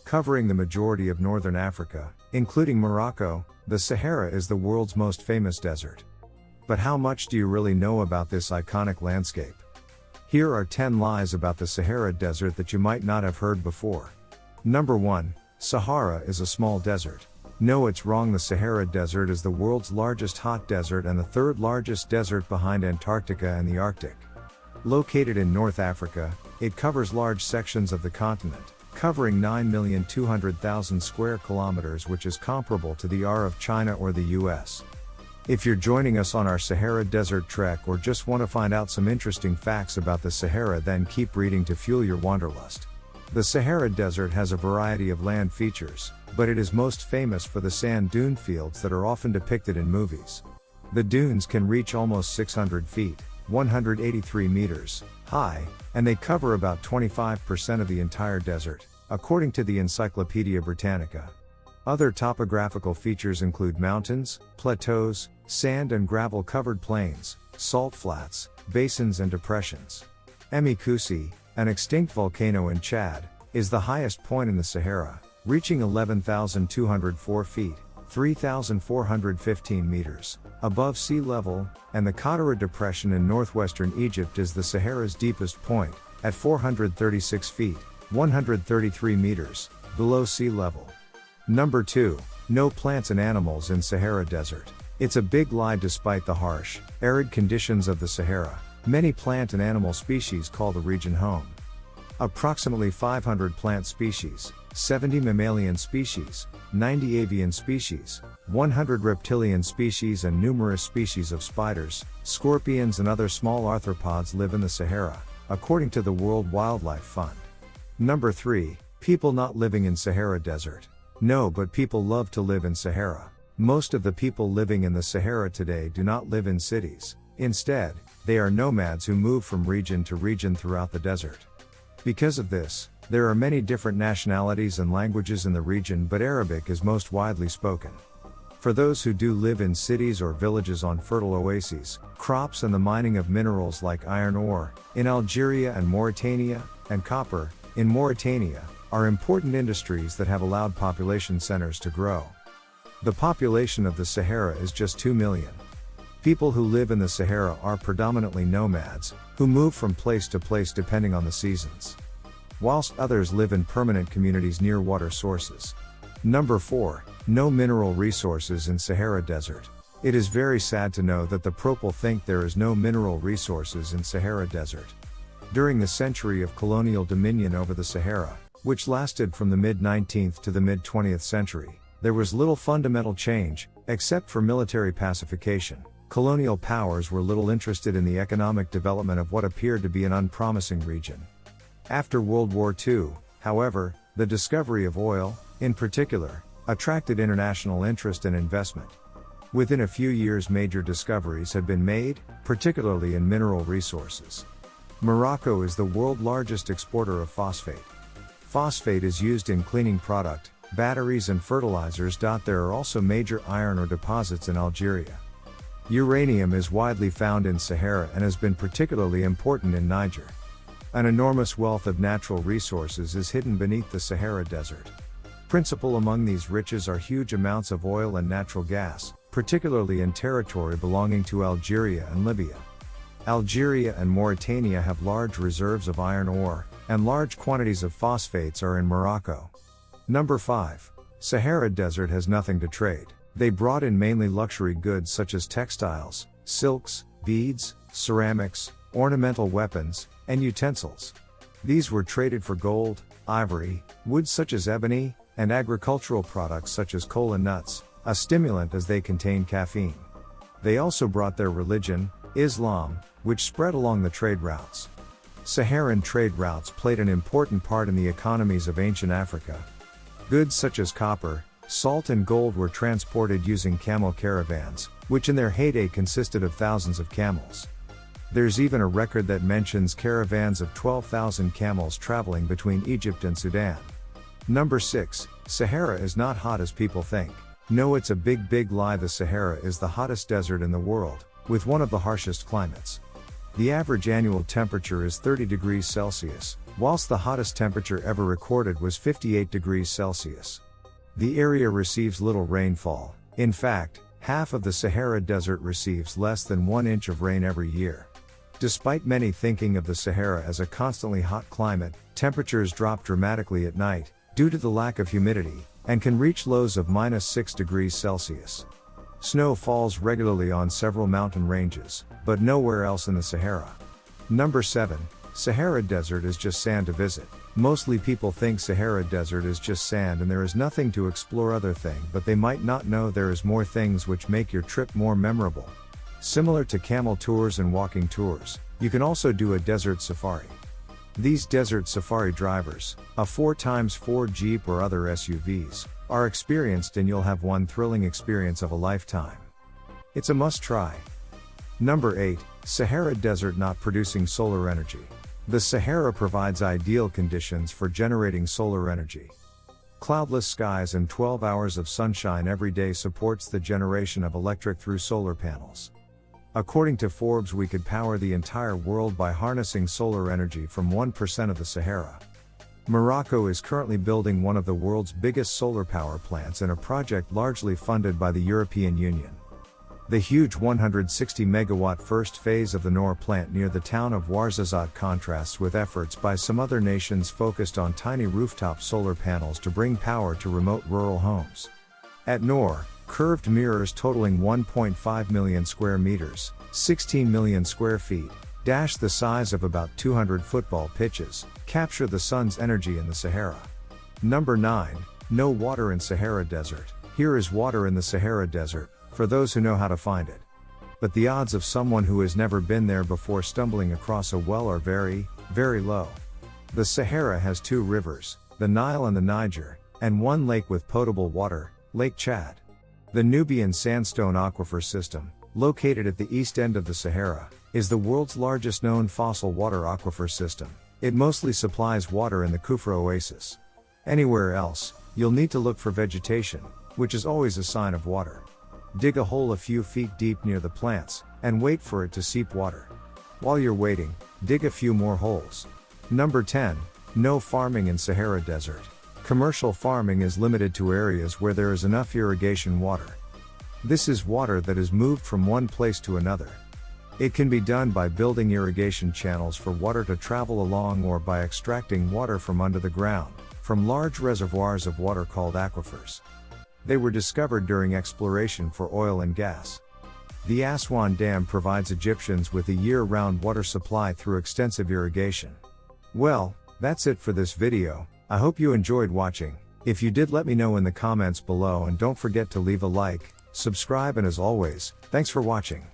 Covering the majority of northern Africa, including Morocco, the Sahara is the world's most famous desert. But how much do you really know about this iconic landscape? Here are 10 lies about the Sahara Desert that you might not have heard before. Number 1. Sahara is a small desert. No, it's wrong. The Sahara Desert is the world's largest hot desert and the third largest desert behind Antarctica and the Arctic. Located in North Africa, it covers large sections of the continent, covering 9,200,000 square kilometers, which is comparable to the area of China or the US. If you're joining us on our Sahara Desert trek or just want to find out some interesting facts about the Sahara, then keep reading to fuel your wanderlust. The Sahara Desert has a variety of land features, but it is most famous for the sand dune fields that are often depicted in movies. The dunes can reach almost 600 feet, 183 meters, high, and they cover about 25% of the entire desert, according to the Encyclopedia Britannica. Other topographical features include mountains, plateaus, sand and gravel covered plains, salt flats, basins and depressions. Emikusi, an extinct volcano in Chad, is the highest point in the Sahara, reaching 11,204 feet, 3,415 meters, above sea level, and the Qadara Depression in northwestern Egypt is the Sahara's deepest point, at 436 feet, 133 meters, below sea level. Number 2. No plants and animals in Sahara Desert. It's a big lie. Despite the harsh, arid conditions of the Sahara, many plant and animal species call the region home. Approximately 500 plant species, 70 mammalian species, 90 avian species, 100 reptilian species and numerous species of spiders, scorpions and other small arthropods live in the Sahara, according to the World Wildlife Fund. Number 3. People not living in Sahara Desert. No, but people love to live in Sahara. Most of the people living in the Sahara today do not live in cities. Instead, they are nomads who move from region to region throughout the desert. Because of this, there are many different nationalities and languages in the region, but Arabic is most widely spoken. For those who do live in cities or villages on fertile oases, crops and the mining of minerals like iron ore, in Algeria and Mauritania, and copper, in Mauritania, are important industries that have allowed population centers to grow. The population of the Sahara is just 2 million. People who live in the Sahara are predominantly nomads, who move from place to place depending on the seasons, whilst others live in permanent communities near water sources. Number 4. No mineral resources in Sahara Desert. It is very sad to know that the people think there is no mineral resources in Sahara Desert. During the century of colonial dominion over the Sahara, which lasted from the mid-19th to the mid-20th century, there was little fundamental change, except for military pacification. Colonial powers were little interested in the economic development of what appeared to be an unpromising region. After World War II, however, the discovery of oil, in particular, attracted international interest and investment. Within a few years, major discoveries had been made, particularly in mineral resources. Morocco is the world's largest exporter of phosphate. Phosphate is used in cleaning product, batteries and fertilizers. There are also major iron ore deposits in Algeria. Uranium is widely found in Sahara and has been particularly important in Niger. An enormous wealth of natural resources is hidden beneath the Sahara Desert. Principal among these riches are huge amounts of oil and natural gas, particularly in territory belonging to Algeria and Libya. Algeria and Mauritania have large reserves of iron ore, and large quantities of phosphates are in Morocco. Number 5. Sahara Desert has nothing to trade. They brought in mainly luxury goods such as textiles, silks, beads, ceramics, ornamental weapons, and utensils. These were traded for gold, ivory, woods such as ebony, and agricultural products such as cola nuts, a stimulant as they contain caffeine. They also brought their religion, Islam, which spread along the trade routes. Saharan trade routes played an important part in the economies of ancient Africa. Goods such as copper, salt and gold were transported using camel caravans, which in their heyday consisted of thousands of camels. There's even a record that mentions caravans of 12,000 camels traveling between Egypt and Sudan. Number 6. Sahara is not hot as people think. No, it's a big lie. The Sahara is the hottest desert in the world, with one of the harshest climates. The average annual temperature is 30 degrees Celsius, whilst the hottest temperature ever recorded was 58 degrees Celsius. The area receives little rainfall. In fact, half of the Sahara Desert receives less than 1 inch of rain every year. Despite many thinking of the Sahara as a constantly hot climate, temperatures drop dramatically at night, due to the lack of humidity, and can reach lows of -6 degrees Celsius. Snow falls regularly on several mountain ranges, but nowhere else in the Sahara. Number 7. Sahara Desert is just sand to visit. Mostly people think Sahara Desert is just sand and there is nothing to explore other thing, but they might not know there is more things which make your trip more memorable. Similar to camel tours and walking tours, you can also do a desert safari. These desert safari drivers, a 4x4 Jeep or other SUVs, are experienced and you'll have one thrilling experience of a lifetime. It's a must try. Number 8. Sahara Desert not producing solar energy. The Sahara provides ideal conditions for generating solar energy. Cloudless skies and 12 hours of sunshine every day supports the generation of electric through solar panels. According to Forbes, we could power the entire world by harnessing solar energy from 1% of the Sahara. Morocco is currently building one of the world's biggest solar power plants in a project largely funded by the European Union. The huge 160 megawatt first phase of the Noor plant near the town of Ouarzazate contrasts with efforts by some other nations focused on tiny rooftop solar panels to bring power to remote rural homes. At Noor, curved mirrors totaling 1.5 million square meters, 16 million square feet, the size of about 200 football pitches, capture the sun's energy in the Sahara. Number 9. No water in Sahara Desert. Here is water in the Sahara Desert, for those who know how to find it. But the odds of someone who has never been there before stumbling across a well are very, very low. The Sahara has 2 rivers, the Nile and the Niger, and 1 lake with potable water, Lake Chad. The Nubian Sandstone Aquifer System, located at the east end of the Sahara, is the world's largest known fossil water aquifer system. It mostly supplies water in the Kufra Oasis. Anywhere else, you'll need to look for vegetation, which is always a sign of water. Dig a hole a few feet deep near the plants, and wait for it to seep water. While you're waiting, dig a few more holes. Number 10. No farming in Sahara Desert. Commercial farming is limited to areas where there is enough irrigation water. This is water that is moved from one place to another. It can be done by building irrigation channels for water to travel along or by extracting water from under the ground, from large reservoirs of water called aquifers. They were discovered during exploration for oil and gas. The Aswan Dam provides Egyptians with a year-round water supply through extensive irrigation. Well, that's it for this video. I hope you enjoyed watching. If you did, let me know in the comments below and don't forget to leave a like, subscribe, and as always, thanks for watching.